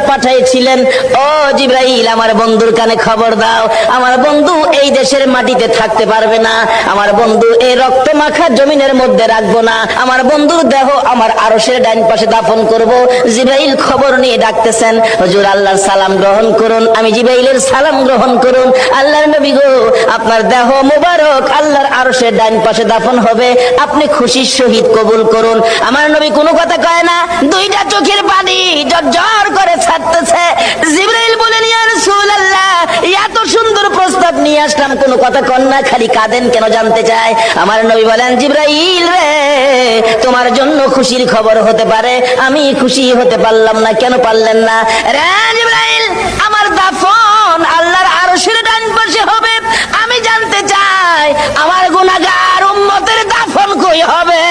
পাঠাইছিলেন, ও জিবরাইল আমার বন্ধুর কানে খবর দাও, আমার বন্ধু এই দেশের মাটিতে থাকতে পারবে না, আমার বন্ধু এই রক্ত মাখা জমিনের মধ্যে রাখবো না, আমার বন্ধুর দেহ আমার আরশের ডাইন পাশে দাফন করব। জিবরাইল খবর নিয়ে ডাকতেছেন, হুজুর আল্লাহর সালাম গ্রহণ করুন। আমি জিবরাইলের সালাম গ্রহণ করুন। আল্লাহর নবী গো, আপনার দেহ মুবারক আল্লাহর আরশের ডাইন পাশে দাফন হবে, আপনি খুশির সহিত কবুল করুন। আমার নবী কোনো কথা কয় না, দুইটা চোখের পানি ঝরঝর করে ছাড়তেছে। জিবরাইল বলেন, ইয়া রাসূলুল্লাহ, এত সুন্দর প্রস্তাব নিয়ে আসলাম, কোনো কথা কন না, খালি কাঁদেন কেন জানতে চাই। আমার নবী বলেন, জিবরাইল রে, তোমার জন্য খুশির খবর হতে পারে, আমি খুশি হতে পারলাম না। কেন পারলেন না? রে জিবরাইল, আমার দাফন আল্লাহর আরশের ডান পাশে হবে, আমি জানতে চাই আমার গুনাহগার উম্মতের দাফন কই হবে?